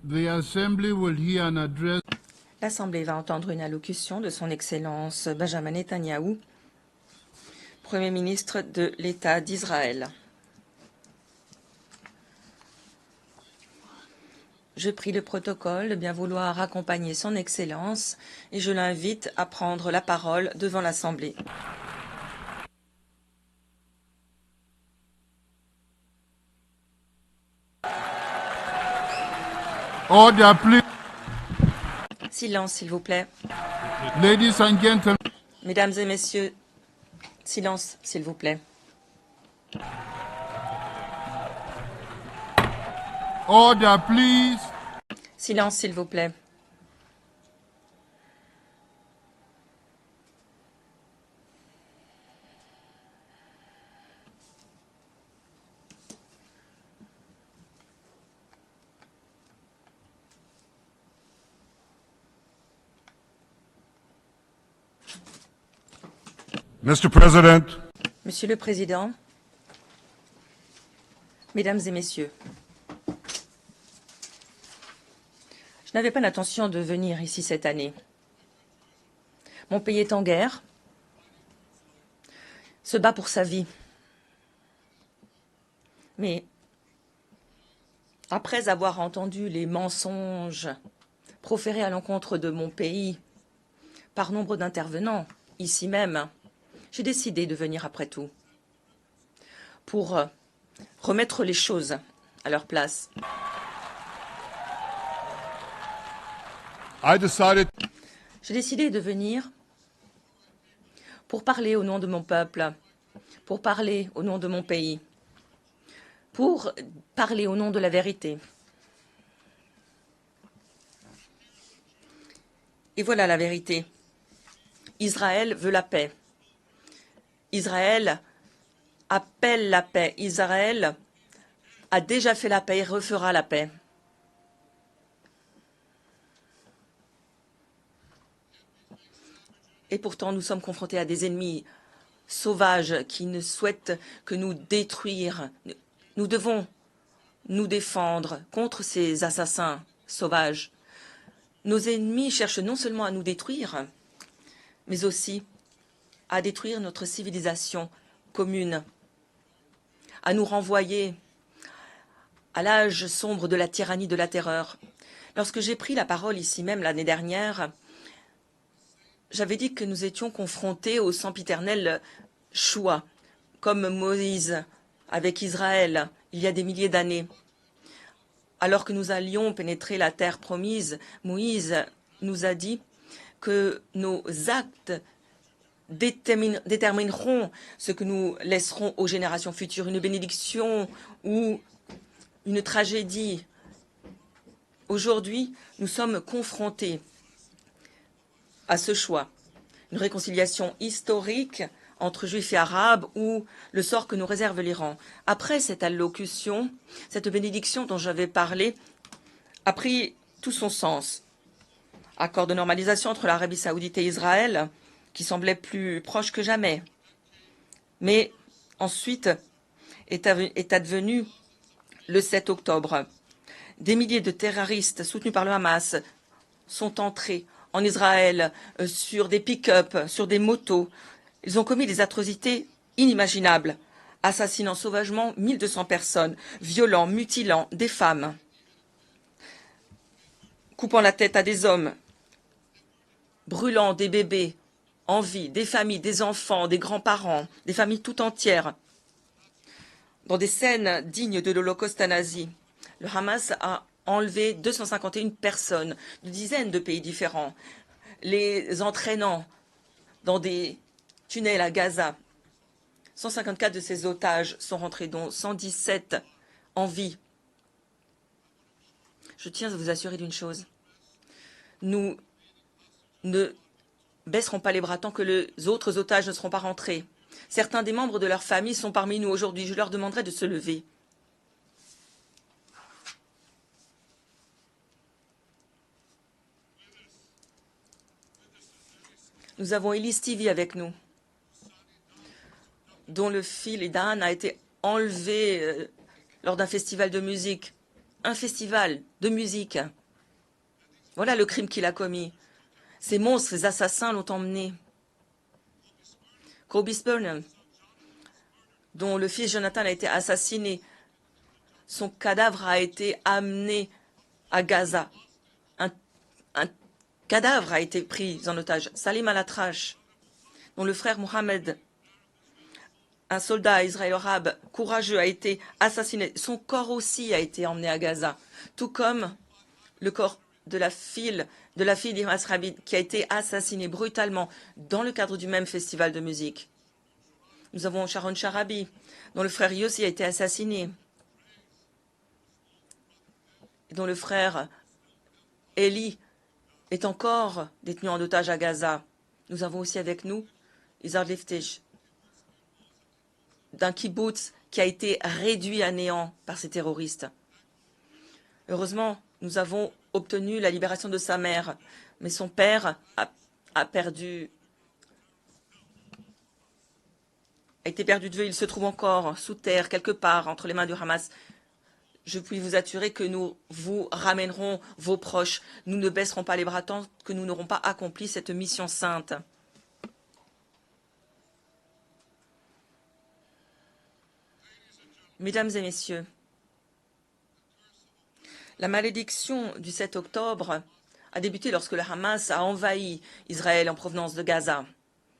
The Assembly will hear an address. L'Assemblée va entendre une allocution de son Excellence Benjamin Netanyahou, Premier ministre de l'État d'Israël. Je prie le protocole de bien vouloir accompagner son Excellence et je l'invite à prendre la parole devant l'Assemblée. Order, please. Silence, s'il vous plaît. Ladies and gentlemen. Mesdames et messieurs, silence, s'il vous plaît. Order, please. Silence, s'il vous plaît. Mr. President. Monsieur le Président, Mesdames et Messieurs, je n'avais pas l'intention de venir ici cette année. Mon pays est en guerre, se bat pour sa vie. Mais après avoir entendu les mensonges proférés à l'encontre de mon pays par nombre d'intervenants, ici même, j'ai décidé de venir après tout pour remettre les choses à leur place. J'ai décidé de venir pour parler au nom de mon peuple, pour parler au nom de mon pays, pour parler au nom de la vérité. Et voilà la vérité. Israël veut la paix. Israël appelle la paix. Israël a déjà fait la paix et refera la paix. Et pourtant, nous sommes confrontés à des ennemis sauvages qui ne souhaitent que nous détruire. Nous devons nous défendre contre ces assassins sauvages. Nos ennemis cherchent non seulement à nous détruire, mais aussi à détruire notre civilisation commune, à nous renvoyer à l'âge sombre de la tyrannie, de la terreur. Lorsque j'ai pris la parole ici même l'année dernière, j'avais dit que nous étions confrontés au sempiternel choix, comme Moïse avec Israël il y a des milliers d'années. Alors que nous allions pénétrer la terre promise, Moïse nous a dit que nos actes détermineront ce que nous laisserons aux générations futures, une bénédiction ou une tragédie. Aujourd'hui, nous sommes confrontés à ce choix, une réconciliation historique entre Juifs et Arabes ou le sort que nous réserve l'Iran. Après cette allocution, cette bénédiction dont j'avais parlé a pris tout son sens. Accord de normalisation entre l'Arabie saoudite et Israël, qui semblait plus proche que jamais. Mais ensuite est advenu le 7 octobre. Des milliers de terroristes soutenus par le Hamas sont entrés en Israël sur des pick-up, sur des motos. Ils ont commis des atrocités inimaginables, assassinant sauvagement 1200 personnes, violant, mutilant des femmes, coupant la tête à des hommes, brûlant des bébés en vie, des familles, des enfants, des grands-parents, des familles tout entières. Dans des scènes dignes de l'Holocauste nazi, le Hamas a enlevé 251 personnes de dizaines de pays différents, les entraînant dans des tunnels à Gaza. 154 de ces otages sont rentrés, dont 117 en vie. Je tiens à vous assurer d'une chose. Nous ne baisseront pas les bras tant que les autres otages ne seront pas rentrés. Certains des membres de leur famille sont parmi nous aujourd'hui. Je leur demanderai de se lever. Nous avons Elise Tivi avec nous, dont le fil Idan a été enlevé lors d'un festival de musique. un festival de musique. Voilà le crime qu'il a commis. Ces monstres, ces assassins l'ont emmené. Kobe Burnham, dont le fils Jonathan a été assassiné, son cadavre a été amené à Gaza. Un cadavre a été pris en otage. Salim al-Atrash, dont le frère Mohamed, un soldat israélo-arabe courageux, a été assassiné. Son corps aussi a été emmené à Gaza, tout comme le corps de la fille d'Imas Rabin qui a été assassinée brutalement dans le cadre du même festival de musique. Nous avons Sharon Sharabi, dont le frère Yossi a été assassiné, et dont le frère Eli est encore détenu en otage à Gaza. Nous avons aussi avec nous Izar Liftish, d'un kibbutz qui a été réduit à néant par ces terroristes. Heureusement, nous avons obtenu la libération de sa mère, mais son père a été perdu de vue. Il se trouve encore sous terre, quelque part, entre les mains du Hamas. Je puis vous assurer que nous vous ramènerons vos proches. Nous ne baisserons pas les bras tant que nous n'aurons pas accompli cette mission sainte. Mesdames et messieurs, la malédiction du 7 octobre a débuté lorsque le Hamas a envahi Israël en provenance de Gaza.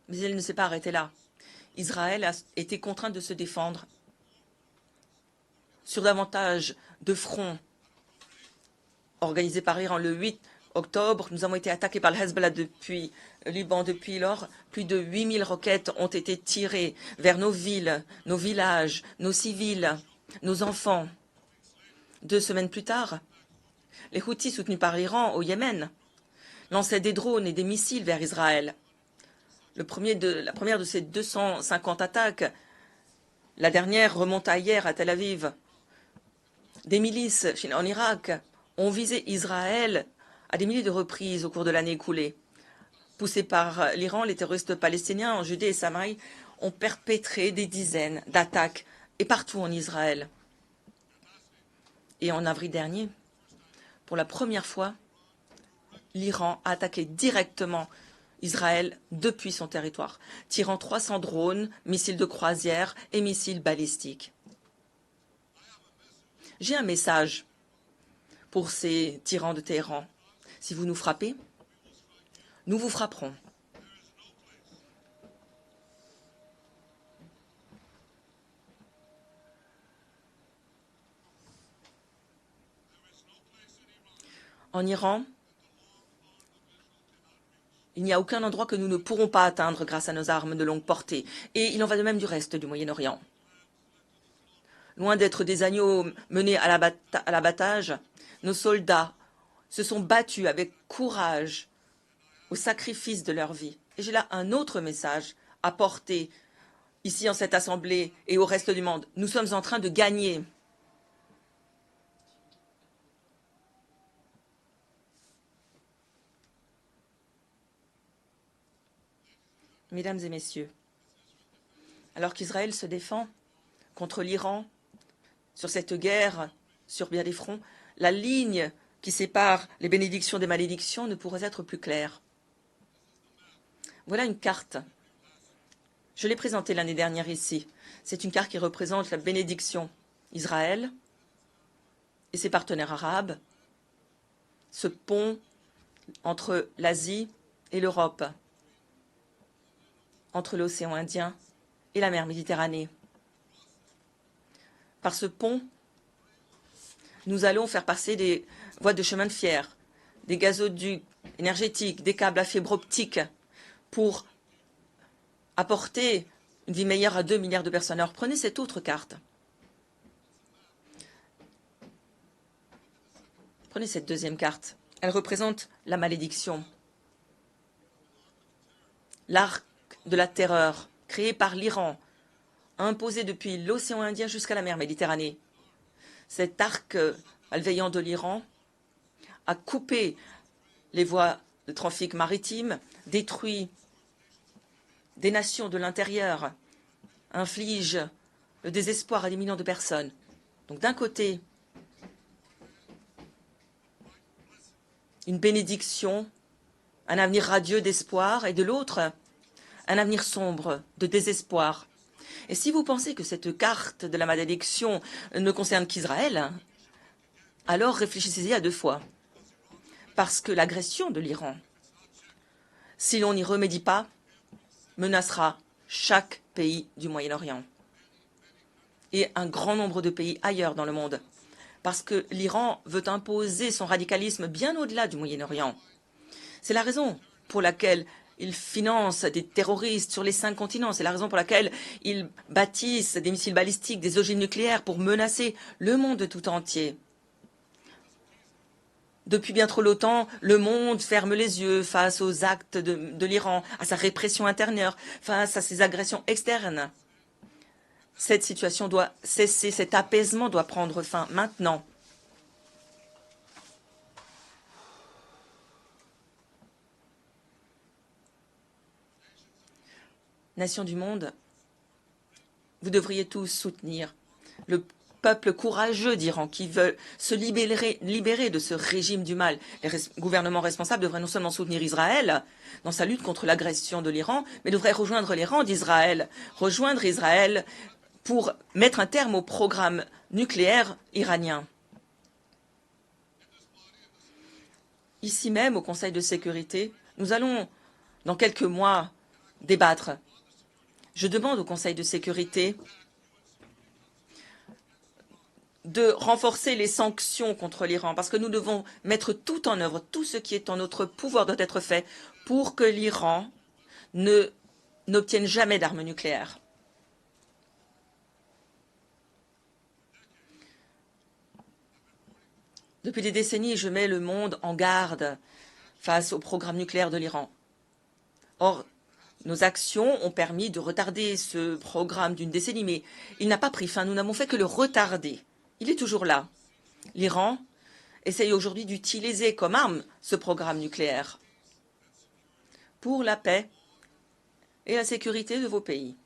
Mais il ne s'est pas arrêté là. Israël a été contraint de se défendre sur davantage de fronts organisés par l'Iran. Le 8 octobre, nous avons été attaqués par le Hezbollah depuis le Liban. Depuis lors, plus de 8000 roquettes ont été tirées vers nos villes, nos villages, nos civils, nos enfants. 2 semaines plus tard, les Houthis soutenus par l'Iran au Yémen lançaient des drones et des missiles vers Israël. La première de ces 250 attaques, la dernière remonta hier à Tel Aviv. Des milices en Irak ont visé Israël à des milliers de reprises au cours de l'année écoulée. Poussés par l'Iran, les terroristes palestiniens en Judée et Samarie ont perpétré des dizaines d'attaques et partout en Israël. Et en avril dernier, pour la première fois, l'Iran a attaqué directement Israël depuis son territoire, tirant 300 drones, missiles de croisière et missiles balistiques. J'ai un message pour ces tyrans de Téhéran. Si vous nous frappez, nous vous frapperons. En Iran, il n'y a aucun endroit que nous ne pourrons pas atteindre grâce à nos armes de longue portée. Et il en va de même du reste du Moyen-Orient. Loin d'être des agneaux menés à l'abattage, nos soldats se sont battus avec courage au sacrifice de leur vie. Et j'ai là un autre message à porter ici en cette assemblée et au reste du monde. Nous sommes en train de gagner. Mesdames et messieurs, alors qu'Israël se défend contre l'Iran sur cette guerre sur bien des fronts, la ligne qui sépare les bénédictions des malédictions ne pourrait être plus claire. Voilà une carte. Je l'ai présentée l'année dernière ici. C'est une carte qui représente la bénédiction Israël et ses partenaires arabes, ce pont entre l'Asie et l'Europe, entre l'océan Indien et la mer Méditerranée. Par ce pont, nous allons faire passer des voies de chemin de fer, des gazoducs énergétiques, des câbles à fibre optique pour apporter une vie meilleure à 2 milliards de personnes. Alors prenez cette autre carte. Prenez cette deuxième carte. Elle représente la malédiction. L'arc de la terreur créé par l'Iran, imposé depuis l'océan Indien jusqu'à la mer Méditerranée. Cet arc malveillant de l'Iran a coupé les voies de trafic maritime, détruit des nations de l'intérieur, inflige le désespoir à des millions de personnes. Donc d'un côté, une bénédiction, un avenir radieux d'espoir, et de l'autre, un avenir sombre de désespoir. Et si vous pensez que cette carte de la malédiction ne concerne qu'Israël, alors réfléchissez-y à deux fois. Parce que l'agression de l'Iran, si l'on n'y remédie pas, menacera chaque pays du Moyen-Orient et un grand nombre de pays ailleurs dans le monde. Parce que l'Iran veut imposer son radicalisme bien au-delà du Moyen-Orient. C'est la raison pour laquelle ils financent des terroristes sur les 5 continents. C'est la raison pour laquelle ils bâtissent des missiles balistiques, des ogives nucléaires pour menacer le monde tout entier. Depuis bien trop longtemps, le monde ferme les yeux face aux actes de l'Iran, à sa répression intérieure, face à ses agressions externes. Cette situation doit cesser, cet apaisement doit prendre fin maintenant. Nations du monde, vous devriez tous soutenir le peuple courageux d'Iran qui veut se libérer de ce régime du mal. Les gouvernements responsables devraient non seulement soutenir Israël dans sa lutte contre l'agression de l'Iran, mais devraient rejoindre les rangs d'Israël, rejoindre Israël pour mettre un terme au programme nucléaire iranien. Ici même, au Conseil de sécurité, nous allons, dans quelques mois, débattre. Je demande au Conseil de sécurité de renforcer les sanctions contre l'Iran, parce que nous devons mettre tout en œuvre, tout ce qui est en notre pouvoir doit être fait pour que l'Iran n'obtienne jamais d'armes nucléaires. Depuis des décennies, je mets le monde en garde face au programme nucléaire de l'Iran. Or, nos actions ont permis de retarder ce programme d'une décennie, mais il n'a pas pris fin. Nous n'avons fait que le retarder. Il est toujours là. L'Iran essaye aujourd'hui d'utiliser comme arme ce programme nucléaire pour la paix et la sécurité de vos pays.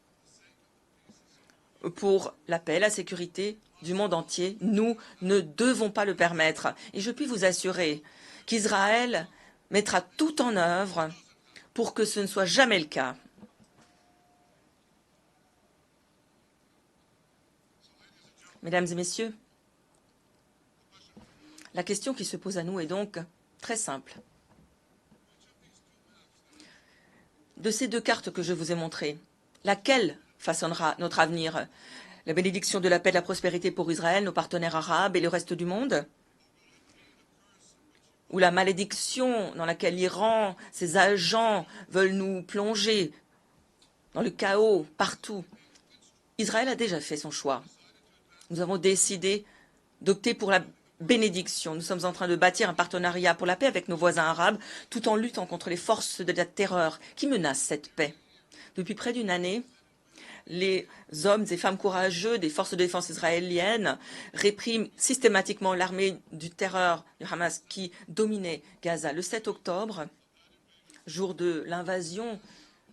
Pour la paix et la sécurité du monde entier, nous ne devons pas le permettre. Et je puis vous assurer qu'Israël mettra tout en œuvre pour que ce ne soit jamais le cas. Mesdames et messieurs, la question qui se pose à nous est donc très simple. De ces deux cartes que je vous ai montrées, laquelle façonnera notre avenir? La bénédiction de la paix et de la prospérité pour Israël, nos partenaires arabes et le reste du monde? Ou la malédiction dans laquelle l'Iran, ses agents veulent nous plonger dans le chaos partout? Israël a déjà fait son choix. Nous avons décidé d'opter pour la bénédiction. Nous sommes en train de bâtir un partenariat pour la paix avec nos voisins arabes, tout en luttant contre les forces de la terreur qui menacent cette paix. Depuis près d'une année, les hommes et femmes courageux des forces de défense israéliennes répriment systématiquement l'armée du terreur du Hamas qui dominait Gaza. Le 7 octobre, jour de l'invasion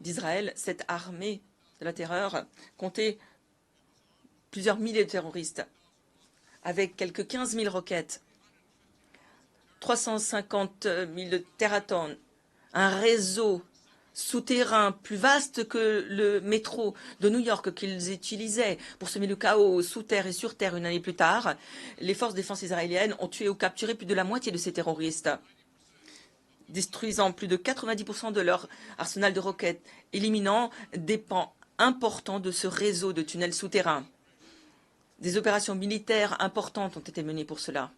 d'Israël, cette armée de la terreur comptait plusieurs milliers de terroristes, avec quelques 15 000 roquettes, 350 000 terratones, un réseau souterrain plus vaste que le métro de New York qu'ils utilisaient pour semer le chaos sous terre et sur terre une année plus tard. Les forces de défense israéliennes ont tué ou capturé plus de la moitié de ces terroristes, détruisant plus de 90% de leur arsenal de roquettes, éliminant des pans importants de ce réseau de tunnels souterrains. Des opérations militaires importantes ont été menées pour cela.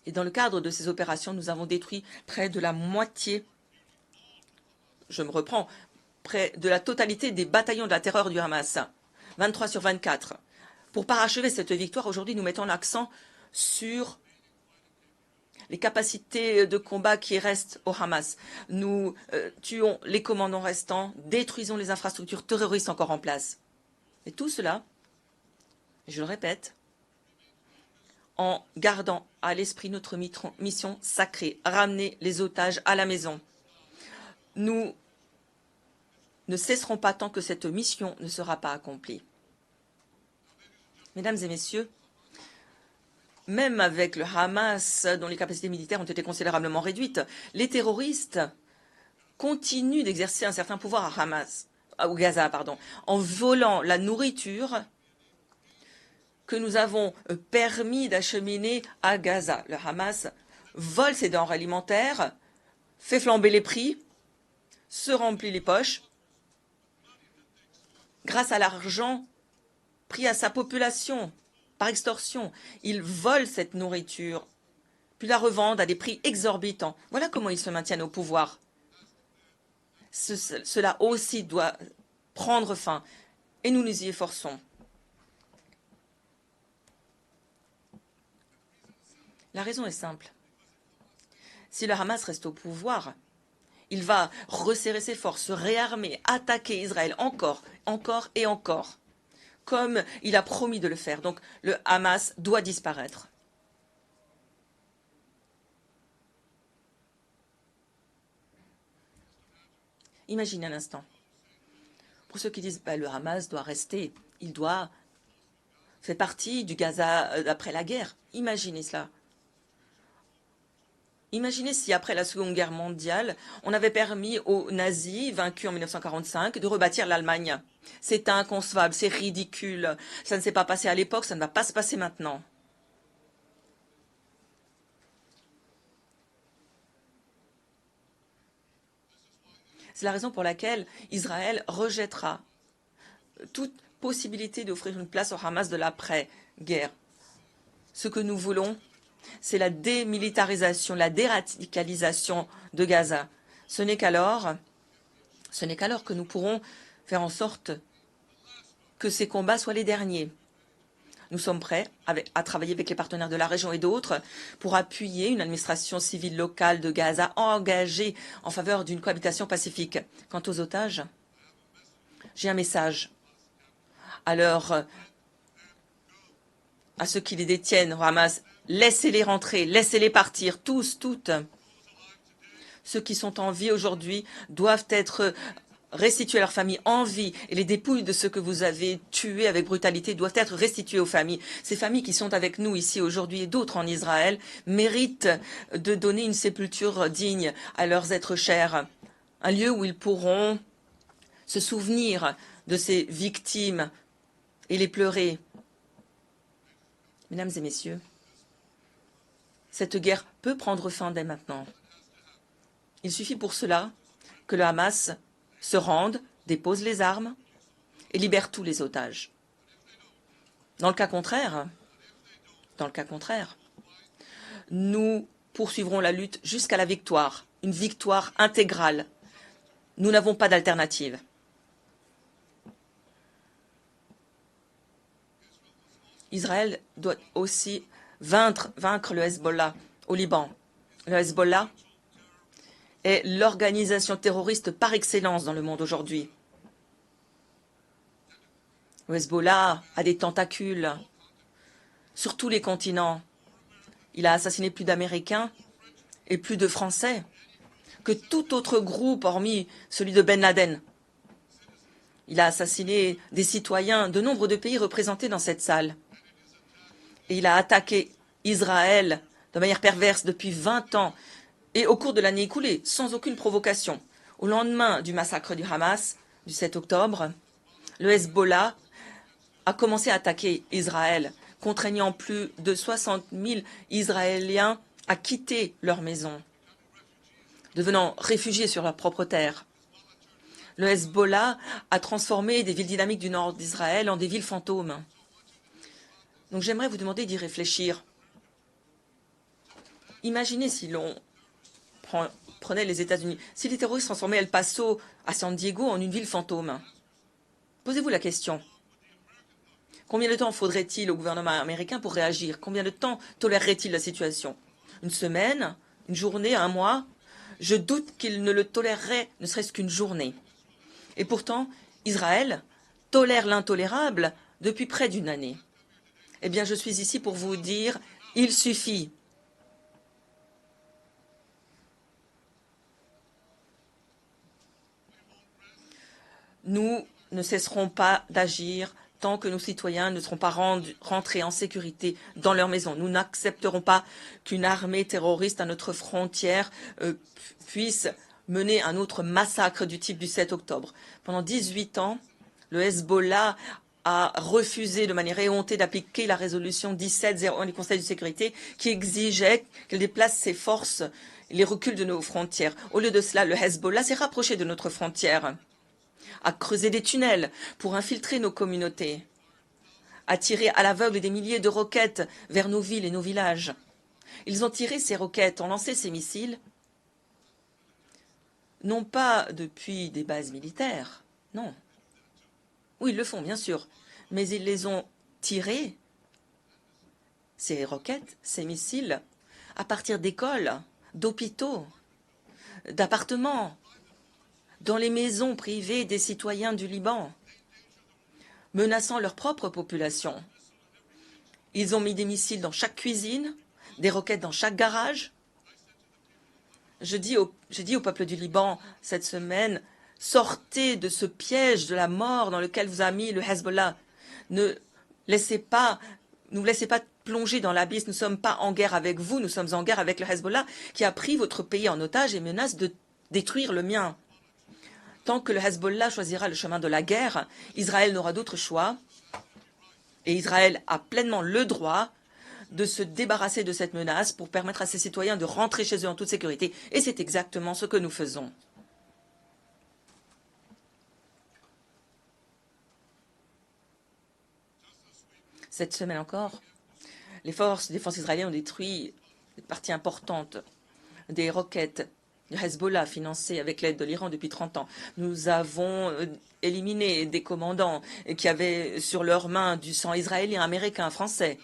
Et dans le cadre de ces opérations, nous avons détruit près de la moitié, je me reprends, près de la totalité des bataillons de la terreur du Hamas, 23 sur 24. Pour parachever cette victoire, aujourd'hui, nous mettons l'accent sur les capacités de combat qui restent au Hamas. Nous tuons les commandants restants, détruisons les infrastructures terroristes encore en place. Et tout cela, je le répète, en gardant à l'esprit notre mission sacrée, ramener les otages à la maison. Nous ne cesserons pas tant que cette mission ne sera pas accomplie. Mesdames et messieurs, même avec le Hamas, dont les capacités militaires ont été considérablement réduites, les terroristes continuent d'exercer un certain pouvoir au Gaza, en volant la nourriture que nous avons permis d'acheminer à Gaza. Le Hamas vole ses denrées alimentaires, fait flamber les prix, se remplit les poches grâce à l'argent pris à sa population par extorsion. Il vole cette nourriture, puis la revendent à des prix exorbitants. Voilà comment ils se maintiennent au pouvoir. Cela aussi doit prendre fin, et nous nous y efforçons. La raison est simple. Si le Hamas reste au pouvoir, il va resserrer ses forces, se réarmer, attaquer Israël encore, encore et encore, comme il a promis de le faire. Donc le Hamas doit disparaître. Imaginez un instant. Pour ceux qui disent le Hamas doit rester, il doit faire partie du Gaza après la guerre. Imaginez cela. Imaginez si, après la Seconde Guerre mondiale, on avait permis aux nazis, vaincus en 1945, de rebâtir l'Allemagne. C'est inconcevable, c'est ridicule. Ça ne s'est pas passé à l'époque, ça ne va pas se passer maintenant. C'est la raison pour laquelle Israël rejettera toute possibilité d'offrir une place au Hamas de l'après-guerre. Ce que nous voulons, c'est la démilitarisation, la déradicalisation de Gaza. Ce n'est qu'alors que nous pourrons faire en sorte que ces combats soient les derniers. Nous sommes prêts à travailler avec les partenaires de la région et d'autres pour appuyer une administration civile locale de Gaza engagée en faveur d'une cohabitation pacifique. Quant aux otages, j'ai un message à ceux qui les détiennent au Hamas. Laissez-les rentrer, laissez-les partir, tous, toutes. Ceux qui sont en vie aujourd'hui doivent être restitués à leurs familles en vie, et les dépouilles de ceux que vous avez tués avec brutalité doivent être restituées aux familles. Ces familles qui sont avec nous ici aujourd'hui et d'autres en Israël méritent de donner une sépulture digne à leurs êtres chers, un lieu où ils pourront se souvenir de ces victimes et les pleurer. Mesdames et messieurs, cette guerre peut prendre fin dès maintenant. Il suffit pour cela que le Hamas se rende, dépose les armes et libère tous les otages. Dans le cas contraire, nous poursuivrons la lutte jusqu'à la victoire, une victoire intégrale. Nous n'avons pas d'alternative. Israël doit aussi vaincre le Hezbollah au Liban. Le Hezbollah est l'organisation terroriste par excellence dans le monde aujourd'hui. Le Hezbollah a des tentacules sur tous les continents. Il a assassiné plus d'Américains et plus de Français que tout autre groupe hormis celui de Ben Laden. Il a assassiné des citoyens de nombre de pays représentés dans cette salle. Et il a attaqué Israël de manière perverse depuis 20 ans et au cours de l'année écoulée, sans aucune provocation. Au lendemain du massacre du Hamas, du 7 octobre, le Hezbollah a commencé à attaquer Israël, contraignant plus de 60 000 Israéliens à quitter leur maison, devenant réfugiés sur leur propre terre. Le Hezbollah a transformé des villes dynamiques du nord d'Israël en des villes fantômes. Donc j'aimerais vous demander d'y réfléchir. Imaginez si l'on prenait les États-Unis, si les terroristes transformaient El Paso à San Diego en une ville fantôme. Posez-vous la question. Combien de temps faudrait-il au gouvernement américain pour réagir? Combien de temps tolérerait-il la situation? Une semaine? Une journée? Un mois? Je doute qu'il ne le tolérerait ne serait-ce qu'une journée. Et pourtant, Israël tolère l'intolérable depuis près d'une année. Eh bien, je suis ici pour vous dire, il suffit. Nous ne cesserons pas d'agir tant que nos citoyens ne seront pas rentrés en sécurité dans leur maison. Nous n'accepterons pas qu'une armée terroriste à notre frontière puisse mener un autre massacre du type du 7 octobre. Pendant 18 ans, le Hezbollah a refusé de manière éhontée d'appliquer la résolution 1701 du Conseil de sécurité qui exigeait qu'elle déplace ses forces et les reculs de nos frontières. Au lieu de cela, le Hezbollah s'est rapproché de notre frontière, a creusé des tunnels pour infiltrer nos communautés, a tiré à l'aveugle des milliers de roquettes vers nos villes et nos villages. Ils ont tiré ces roquettes, ont lancé ces missiles, non pas depuis des bases militaires, non. Oui, ils le font, bien sûr, mais ils les ont tirés, ces roquettes, ces missiles, à partir d'écoles, d'hôpitaux, d'appartements, dans les maisons privées des citoyens du Liban, menaçant leur propre population. Ils ont mis des missiles dans chaque cuisine, des roquettes dans chaque garage. Je dis au peuple du Liban cette semaine, sortez de ce piège de la mort dans lequel vous a mis le Hezbollah. Ne nous laissez pas plonger dans l'abysse. Nous ne sommes pas en guerre avec vous, nous sommes en guerre avec le Hezbollah qui a pris votre pays en otage et menace de détruire le mien. Tant que le Hezbollah choisira le chemin de la guerre, Israël n'aura d'autre choix. Et Israël a pleinement le droit de se débarrasser de cette menace pour permettre à ses citoyens de rentrer chez eux en toute sécurité. Et c'est exactement ce que nous faisons. Cette semaine encore, les forces de défense israéliennes ont détruit une partie importante des roquettes du Hezbollah financées avec l'aide de l'Iran depuis 30 ans. Nous avons éliminé des commandants qui avaient sur leurs mains du sang israélien, américain, français.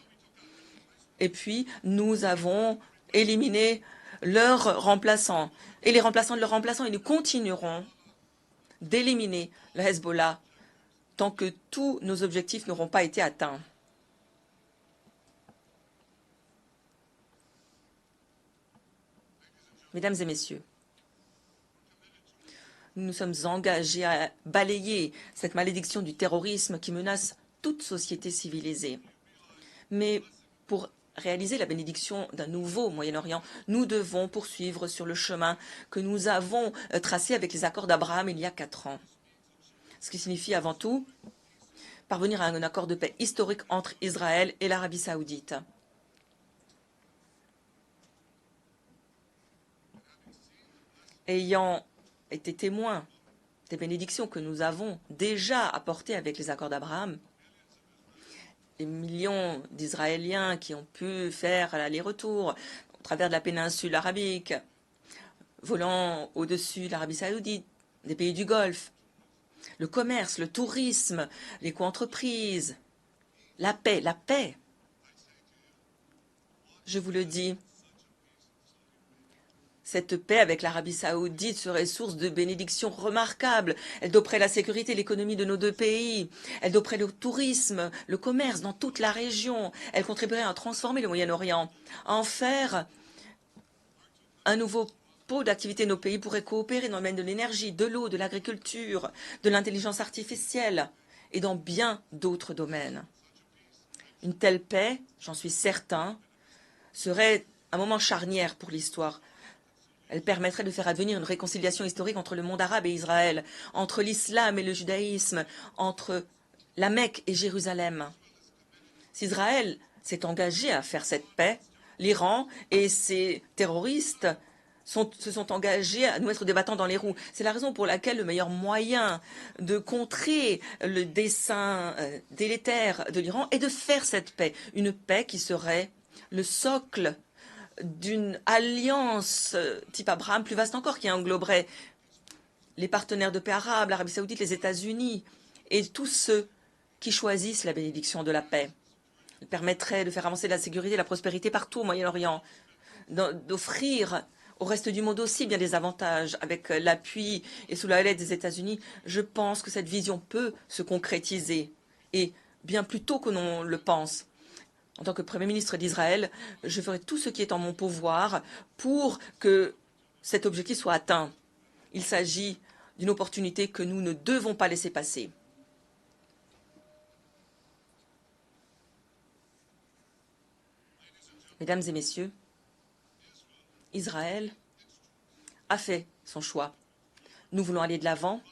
Et puis, nous avons éliminé leurs remplaçants et les remplaçants de leurs remplaçants. Et nous continuerons d'éliminer le Hezbollah tant que tous nos objectifs n'auront pas été atteints. Mesdames et messieurs, nous nous sommes engagés à balayer cette malédiction du terrorisme qui menace toute société civilisée. Mais pour réaliser la bénédiction d'un nouveau Moyen-Orient, nous devons poursuivre sur le chemin que nous avons tracé avec les accords d'Abraham il y a 4 ans. Ce qui signifie avant tout parvenir à un accord de paix historique entre Israël et l'Arabie saoudite. Ayant été témoin des bénédictions que nous avons déjà apportées avec les accords d'Abraham, les millions d'Israéliens qui ont pu faire l'aller-retour au travers de la péninsule arabique, volant au-dessus de l'Arabie saoudite, des pays du Golfe, le commerce, le tourisme, les co-entreprises, la paix. Je vous le dis, cette paix avec l'Arabie saoudite serait source de bénédictions remarquables. Elle doperait la sécurité et l'économie de nos deux pays. Elle doperait le tourisme, le commerce dans toute la région. Elle contribuerait à transformer le Moyen-Orient, à en faire un nouveau pôle d'activité. Nos pays pourraient coopérer dans le domaine de l'énergie, de l'eau, de l'agriculture, de l'intelligence artificielle et dans bien d'autres domaines. Une telle paix, j'en suis certain, serait un moment charnière pour l'histoire. Elle permettrait de faire advenir une réconciliation historique entre le monde arabe et Israël, entre l'islam et le judaïsme, entre la Mecque et Jérusalem. Si Israël s'est engagé à faire cette paix, l'Iran et ses terroristes se sont engagés à nous mettre des bâtons dans les roues. C'est la raison pour laquelle le meilleur moyen de contrer le dessein délétère de l'Iran est de faire cette paix. Une paix qui serait le socle d'une alliance type Abraham, plus vaste encore, qui engloberait les partenaires de paix arabes, l'Arabie saoudite, les États-Unis et tous ceux qui choisissent la bénédiction de la paix. Elle permettrait de faire avancer la sécurité et la prospérité partout au Moyen-Orient, d'offrir au reste du monde aussi bien des avantages avec l'appui et sous la l'aide des États-Unis. Je pense que cette vision peut se concrétiser et bien plus tôt que l'on le pense. En tant que Premier ministre d'Israël, je ferai tout ce qui est en mon pouvoir pour que cet objectif soit atteint. Il s'agit d'une opportunité que nous ne devons pas laisser passer. Mesdames et messieurs, Israël a fait son choix. Nous voulons aller de l'avant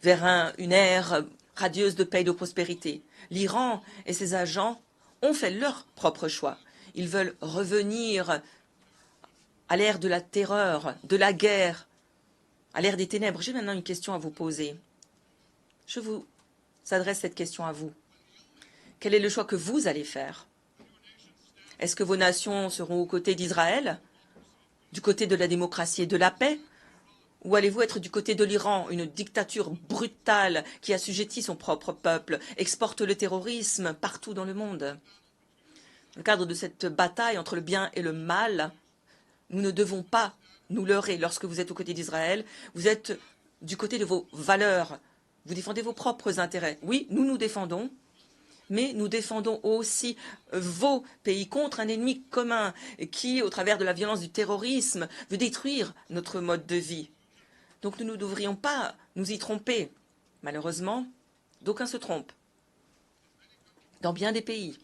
vers une ère radieuse de paix et de prospérité. L'Iran et ses agents ont fait leur propre choix. Ils veulent revenir à l'ère de la terreur, de la guerre, à l'ère des ténèbres. J'ai maintenant une question à vous poser. Je vous adresse cette question à vous. Quel est le choix que vous allez faire? Est-ce que vos nations seront aux côtés d'Israël, du côté de la démocratie et de la paix? Ou allez-vous être du côté de l'Iran, une dictature brutale qui assujettit son propre peuple, exporte le terrorisme partout dans le monde? Dans le cadre de cette bataille entre le bien et le mal, nous ne devons pas nous leurrer. Lorsque vous êtes aux côtés d'Israël, vous êtes du côté de vos valeurs. Vous défendez vos propres intérêts. Oui, nous nous défendons, mais nous défendons aussi vos pays contre un ennemi commun qui, au travers de la violence du terrorisme, veut détruire notre mode de vie. Donc nous ne devrions pas nous y tromper. Malheureusement, d'aucuns se trompent. Dans bien des pays.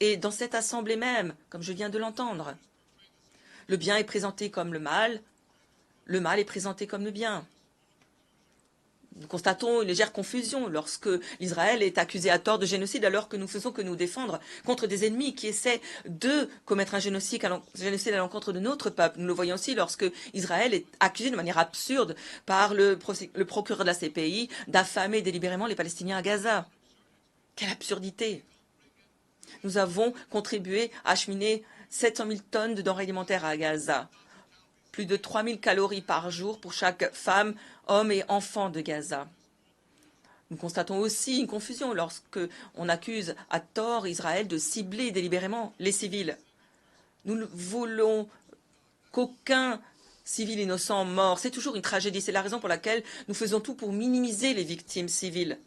Et dans cette assemblée même, comme je viens de l'entendre. Le bien est présenté comme le mal est présenté comme le bien. Nous constatons une légère confusion lorsque l'Israël est accusé à tort de génocide alors que nous faisons que nous défendre contre des ennemis qui essaient de commettre un génocide à l'encontre de notre peuple. Nous le voyons aussi lorsque Israël est accusé de manière absurde par le procureur de la CPI d'affamer délibérément les Palestiniens à Gaza. Quelle absurdité! Nous avons contribué à acheminer 700 000 tonnes de denrées alimentaires à Gaza. Plus de 3 000 calories par jour pour chaque femme, homme et enfant de Gaza. Nous constatons aussi une confusion lorsque on accuse à tort Israël de cibler délibérément les civils. Nous ne voulons qu'aucun civil innocent mort. C'est toujours une tragédie. C'est la raison pour laquelle nous faisons tout pour minimiser les victimes civiles.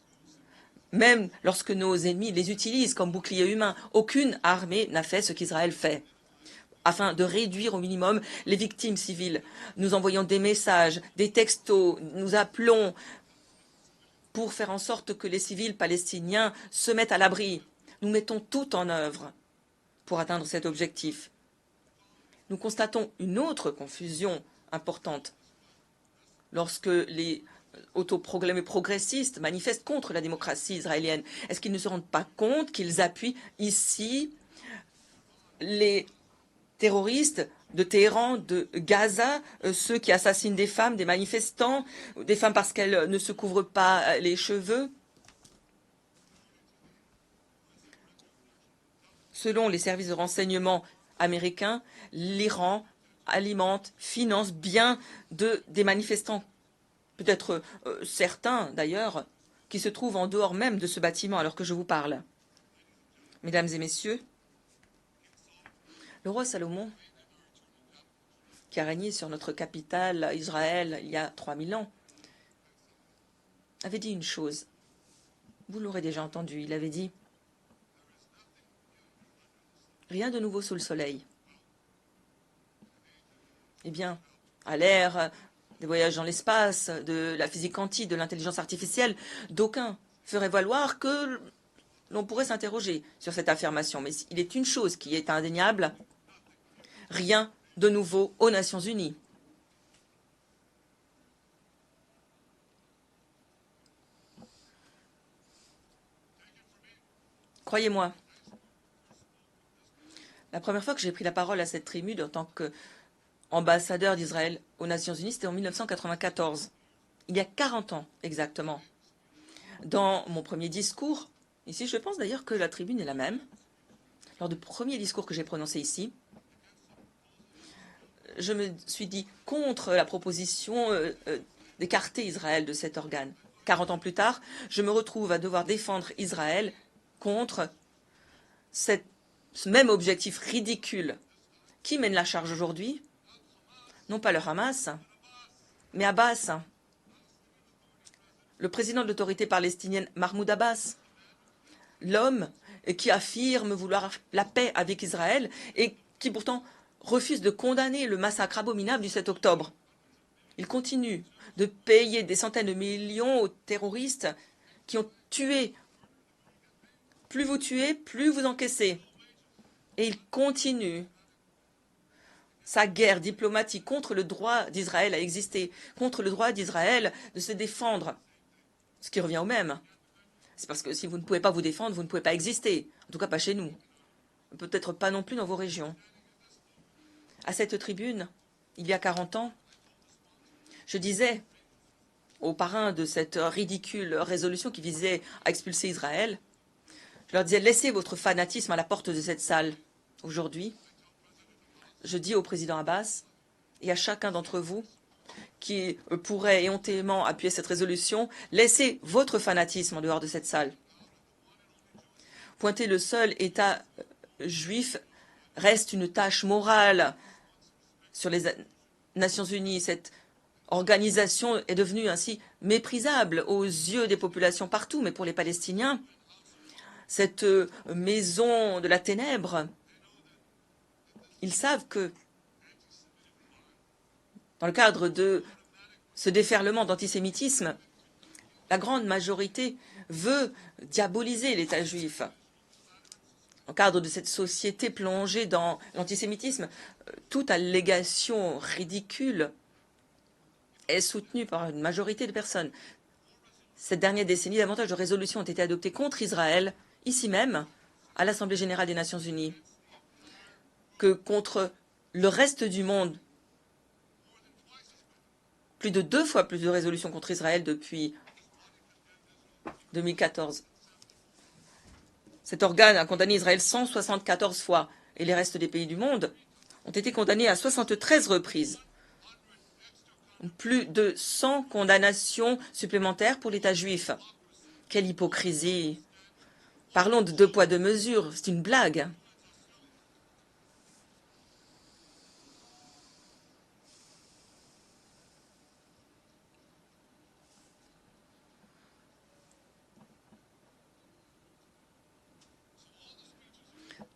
Même lorsque nos ennemis les utilisent comme boucliers humains, aucune armée n'a fait ce qu'Israël fait. Afin de réduire au minimum les victimes civiles, nous envoyons des messages, des textos, nous appelons pour faire en sorte que les civils palestiniens se mettent à l'abri. Nous mettons tout en œuvre pour atteindre cet objectif. Nous constatons une autre confusion importante lorsque les autoproclamés progressistes manifestent contre la démocratie israélienne. Est-ce qu'ils ne se rendent pas compte qu'ils appuient ici les terroristes de Téhéran, de Gaza, ceux qui assassinent des femmes, des manifestants, des femmes parce qu'elles ne se couvrent pas les cheveux? Selon les services de renseignement américains, l'Iran alimente, finance bien des manifestants, peut-être certains d'ailleurs, qui se trouvent en dehors même de ce bâtiment alors que je vous parle. Mesdames et messieurs, le roi Salomon, qui a régné sur notre capitale, Israël, il y a 3000 ans, avait dit une chose. Vous l'aurez déjà entendu, il avait dit « Rien de nouveau sous le soleil ». Eh bien, à l'ère des voyages dans l'espace, de la physique quantique, de l'intelligence artificielle, d'aucuns feraient valoir que l'on pourrait s'interroger sur cette affirmation. Mais il est une chose qui est indéniable, rien de nouveau aux Nations Unies. Croyez-moi, la première fois que j'ai pris la parole à cette tribune en tant qu'ambassadeur d'Israël aux Nations Unies, c'était en 1994, il y a 40 ans exactement. Dans mon premier discours, ici je pense d'ailleurs que la tribune est la même, lors du premier discours que j'ai prononcé ici, je me suis dit contre la proposition d'écarter Israël de cet organe. 40 ans plus tard, je me retrouve à devoir défendre Israël contre ce même objectif ridicule. Qui mène la charge aujourd'hui? Non pas le Hamas, mais Abbas, le président de l'autorité palestinienne Mahmoud Abbas, l'homme qui affirme vouloir la paix avec Israël et qui pourtant refuse de condamner le massacre abominable du 7 octobre. Il continue de payer des centaines de millions aux terroristes qui ont tué. Plus vous tuez, plus vous encaissez. Et il continue sa guerre diplomatique contre le droit d'Israël à exister, contre le droit d'Israël de se défendre, ce qui revient au même. C'est parce que si vous ne pouvez pas vous défendre, vous ne pouvez pas exister. En tout cas, pas chez nous. Peut-être pas non plus dans vos régions. À cette tribune, il y a 40 ans, je disais aux parrains de cette ridicule résolution qui visait à expulser Israël, je leur disais, laissez votre fanatisme à la porte de cette salle. Aujourd'hui, je dis au président Abbas et à chacun d'entre vous qui pourrait éhontément appuyer cette résolution, laissez votre fanatisme en dehors de cette salle. Pointer le seul État juif reste une tâche morale sur les Nations Unies. Cette organisation est devenue ainsi méprisable aux yeux des populations partout, mais pour les Palestiniens, cette maison de la ténèbre, ils savent que dans le cadre de ce déferlement d'antisémitisme, la grande majorité veut diaboliser l'État juif. Dans le cadre de cette société plongée dans l'antisémitisme, toute allégation ridicule est soutenue par une majorité de personnes. Cette dernière décennie, davantage de résolutions ont été adoptées contre Israël, ici même, à l'Assemblée générale des Nations unies, que contre le reste du monde. Plus de 2 fois plus de résolutions contre Israël depuis 2014. Cet organe a condamné Israël 174 fois et les restes des pays du monde ont été condamnés à 73 reprises. Plus de 100 condamnations supplémentaires pour l'État juif. Quelle hypocrisie! Parlons de 2 poids 2 mesures, c'est une blague.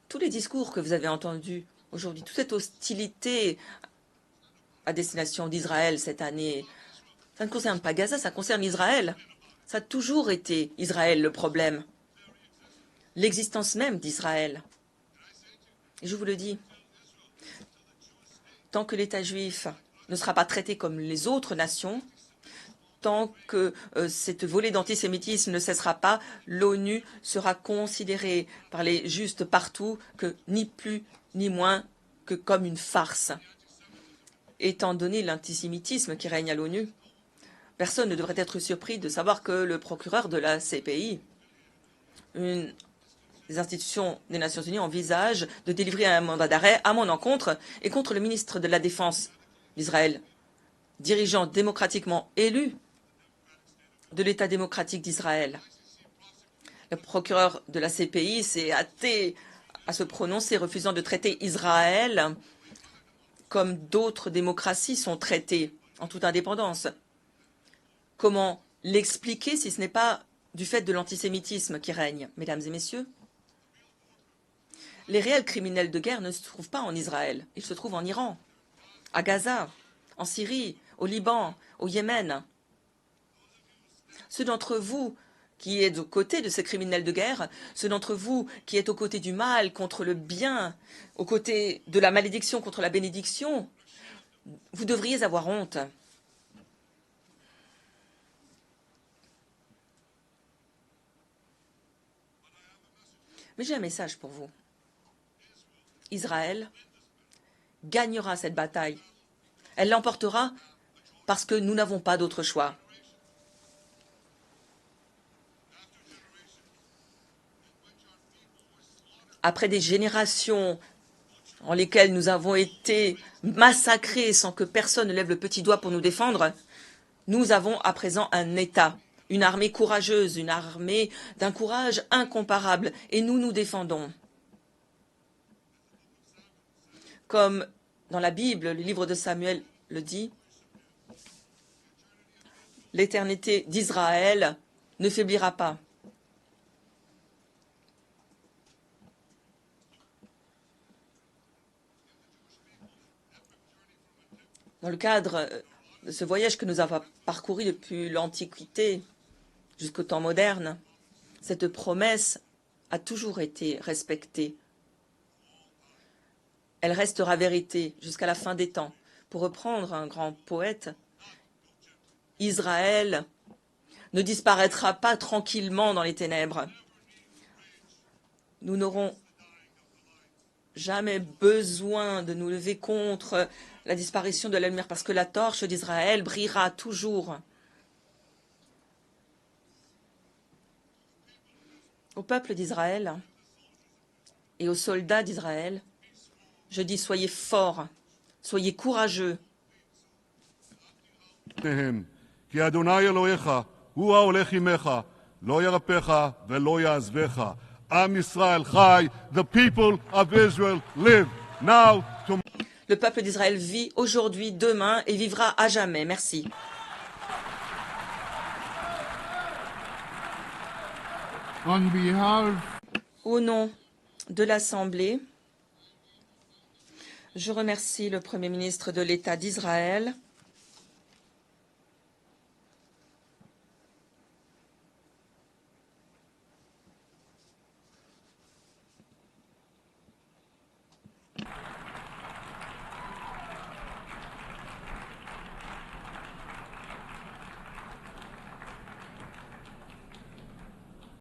Tous les discours que vous avez entendus aujourd'hui, toute cette hostilité à destination d'Israël cette année, ça ne concerne pas Gaza, ça concerne Israël. Ça a toujours été Israël le problème. L'existence même d'Israël. Et je vous le dis, tant que l'État juif ne sera pas traité comme les autres nations, tant que cette volée d'antisémitisme ne cessera pas, l'ONU sera considérée par les justes partout que ni plus ni moins que comme une farce. Étant donné l'antisémitisme qui règne à l'ONU, personne ne devrait être surpris de savoir que le procureur de la CPI, une des institutions des Nations Unies, envisage de délivrer un mandat d'arrêt à mon encontre et contre le ministre de la Défense d'Israël, dirigeant démocratiquement élu de l'État démocratique d'Israël. Le procureur de la CPI s'est hâté à se prononcer, refusant de traiter Israël comme d'autres démocraties sont traitées, en toute indépendance. Comment l'expliquer si ce n'est pas du fait de l'antisémitisme qui règne, mesdames et messieurs? Les réels criminels de guerre ne se trouvent pas en Israël, ils se trouvent en Iran, à Gaza, en Syrie, au Liban, au Yémen. Ceux d'entre vous qui êtes aux côtés de ces criminels de guerre, ceux d'entre vous qui êtes aux côtés du mal contre le bien, aux côtés de la malédiction contre la bénédiction, vous devriez avoir honte. Mais j'ai un message pour vous. Israël gagnera cette bataille. Elle l'emportera parce que nous n'avons pas d'autre choix. Après des générations en lesquelles nous avons été massacrés sans que personne ne lève le petit doigt pour nous défendre, nous avons à présent un État, une armée courageuse, une armée d'un courage incomparable, et nous nous défendons. Comme dans la Bible, le livre de Samuel le dit, l'éternité d'Israël ne faiblira pas. Dans le cadre de ce voyage que nous avons parcouru depuis l'Antiquité jusqu'au temps moderne, cette promesse a toujours été respectée. elle restera vérité jusqu'à la fin des temps. Pour reprendre un grand poète, Israël ne disparaîtra pas tranquillement dans les ténèbres. Nous n'aurons jamais besoin de nous lever contre la disparition de la lumière parce que la torche d'Israël brillera toujours. Au peuple d'Israël et aux soldats d'Israël, je dis soyez forts, soyez courageux. כי אדוני אלוהיך הוא ההולך עמך, לא ירפך ולא יעזבך. עם ישראל חי, the people of Israel live now, tomorrow. Le peuple d'Israël vit aujourd'hui, demain et vivra à jamais. Merci. On behalf Au nom de l'Assemblée, je remercie le Premier ministre de l'État d'Israël